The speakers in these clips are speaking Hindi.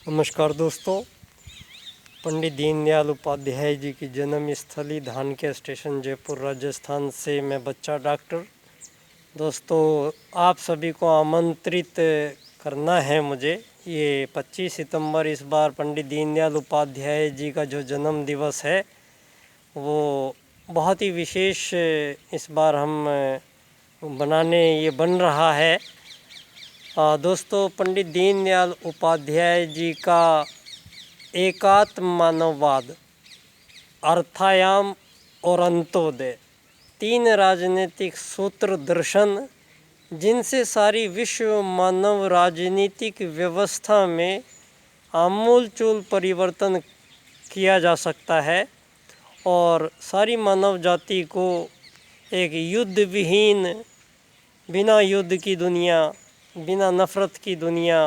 नमस्कार दोस्तों, पंडित दीनदयाल उपाध्याय जी की जन्म स्थली धानक्या स्टेशन जयपुर राजस्थान से मैं बच्चा डॉक्टर। दोस्तों, आप सभी को आमंत्रित करना है मुझे। ये 25 सितंबर इस बार पंडित दीनदयाल उपाध्याय जी का जो जन्म दिवस है वो बहुत ही विशेष इस बार हम ये बन रहा है। दोस्तों, पंडित दीनदयाल उपाध्याय जी का एकात्म मानववाद, अर्थायाम और अंत्योदय, 3 राजनीतिक सूत्र दर्शन जिनसे सारी विश्व मानव राजनीतिक व्यवस्था में आमूलचूल परिवर्तन किया जा सकता है और सारी मानव जाति को एक युद्ध विहीन, बिना युद्ध की दुनिया, बिना नफ़रत की दुनिया,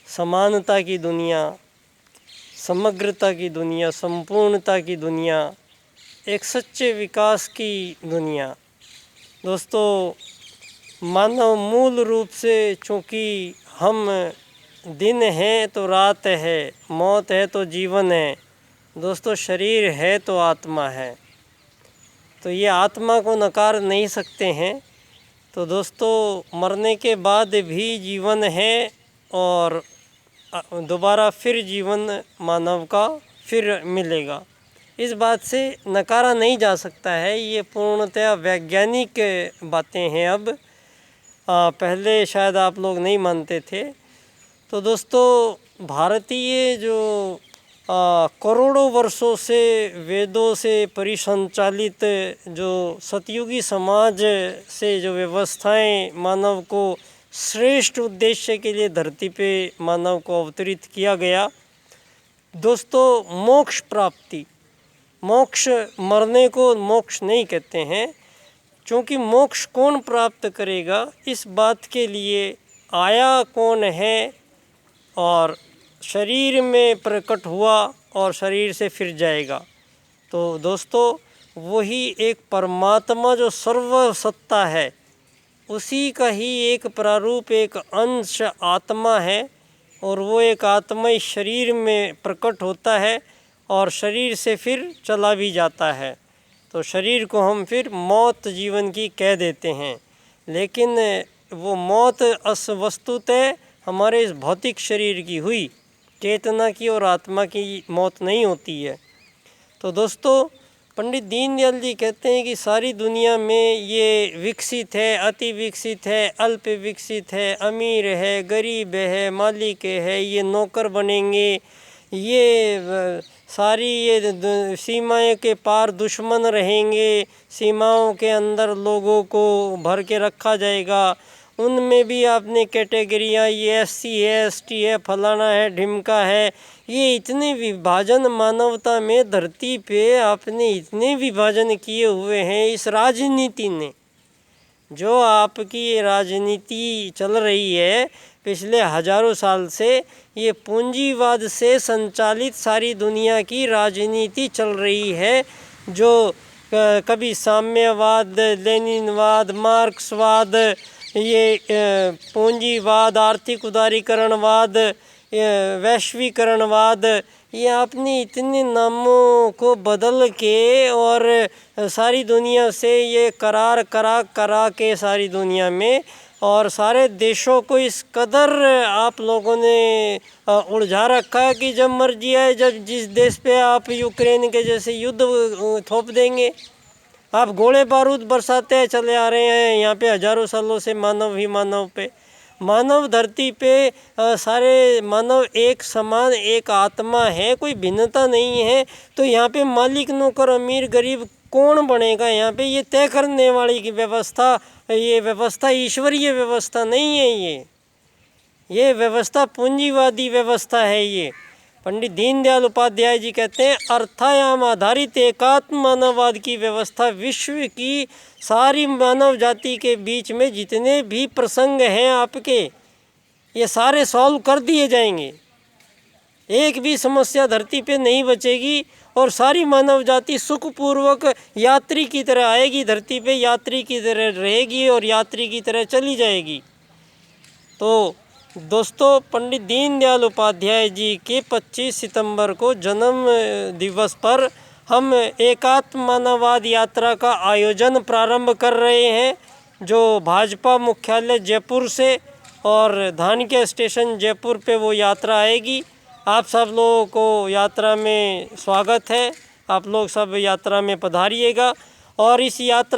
समानता की दुनिया, समग्रता की दुनिया, संपूर्णता की दुनिया, एक सच्चे विकास की दुनिया। दोस्तों, मानव मूल रूप से, चूँकि हम दिन हैं तो रात है, मौत है तो जीवन है, दोस्तों शरीर है तो आत्मा है, तो ये आत्मा को नकार नहीं सकते हैं। तो दोस्तों, मरने के बाद भी जीवन है और दोबारा फिर जीवन मानव का फिर मिलेगा। इस बात से नकारा नहीं जा सकता है, ये पूर्णतया वैज्ञानिक बातें हैं। अब पहले शायद आप लोग नहीं मानते थे। तो दोस्तों, भारतीय जो करोड़ों वर्षों से वेदों से परिसंचालित जो सतयुगी समाज से जो व्यवस्थाएं मानव को श्रेष्ठ उद्देश्य के लिए धरती पे मानव को अवतरित किया गया। दोस्तों, मोक्ष प्राप्ति, मोक्ष, मरने को मोक्ष नहीं कहते हैं, क्योंकि मोक्ष कौन प्राप्त करेगा, इस बात के लिए आया कौन है और शरीर में प्रकट हुआ और शरीर से फिर जाएगा। तो दोस्तों, वही एक परमात्मा जो सर्वसत्ता है, उसी का ही एक प्रारूप, एक अंश आत्मा है और वो एक आत्मा इस शरीर में प्रकट होता है और शरीर से फिर चला भी जाता है। तो शरीर को हम फिर मौत जीवन की कह देते हैं, लेकिन वो मौत वस्तुतः हमारे इस भौतिक शरीर की हुई, चेतना की और आत्मा की मौत नहीं होती है। तो दोस्तों, पंडित दीनदयाल जी कहते हैं कि सारी दुनिया में ये विकसित है, अति विकसित है, अल्प विकसित है, अमीर है, गरीब है, मालिक है, ये नौकर बनेंगे, ये सारी ये सीमाएं के पार दुश्मन रहेंगे, सीमाओं के अंदर लोगों को भर के रखा जाएगा, उनमें भी आपने कैटेगरियाँ, ये SC है, ST है, फलाना है, ढिमका है, ये इतने विभाजन मानवता में धरती पे आपने इतने विभाजन किए हुए हैं। इस राजनीति ने, जो आपकी ये राजनीति चल रही है पिछले हजारों साल से, ये पूंजीवाद से संचालित सारी दुनिया की राजनीति चल रही है, जो कभी साम्यवाद, लेनिनवाद, मार्क्सवाद, ये पूंजीवाद, आर्थिक उदारीकरणवाद, वैश्वीकरणवाद, ये आपने इतने नामों को बदल के और सारी दुनिया से ये करार करा के सारी दुनिया में और सारे देशों को इस कदर आप लोगों ने उलझा रखा है कि जब मर्जी आए, जब जिस देश पे आप यूक्रेन के जैसे युद्ध थोप देंगे, आप गोले बारूद बरसाते चले आ रहे हैं। यहाँ पे हजारों सालों से मानव ही मानव पे, मानव धरती पे सारे मानव एक समान, एक आत्मा है, कोई भिन्नता नहीं है। तो यहाँ पे मालिक, नौकर, अमीर, गरीब कौन बनेगा, यहाँ पे ये तय करने वाली की व्यवस्था, ये व्यवस्था ईश्वरीय व्यवस्था नहीं है। ये व्यवस्था पूंजीवादी व्यवस्था है। ये पंडित दीनदयाल उपाध्याय जी कहते हैं, अर्थायाम आधारित एकात्म मानववाद की व्यवस्था विश्व की सारी मानव जाति के बीच में जितने भी प्रसंग हैं आपके, ये सारे सॉल्व कर दिए जाएंगे। एक भी समस्या धरती पे नहीं बचेगी और सारी मानव जाति सुखपूर्वक यात्री की तरह आएगी धरती पे, यात्री की तरह रहेगी और यात्री की तरह चली जाएगी। तो दोस्तों, पंडित दीनदयाल उपाध्याय जी के 25 सितंबर को जन्म दिवस पर हम एकात्म मानववाद यात्रा का आयोजन प्रारंभ कर रहे हैं, जो भाजपा मुख्यालय जयपुर से और धानक्या स्टेशन जयपुर पे वो यात्रा आएगी। आप सब लोगों को यात्रा में स्वागत है। आप लोग सब यात्रा में पधारिएगा और इस यात्रा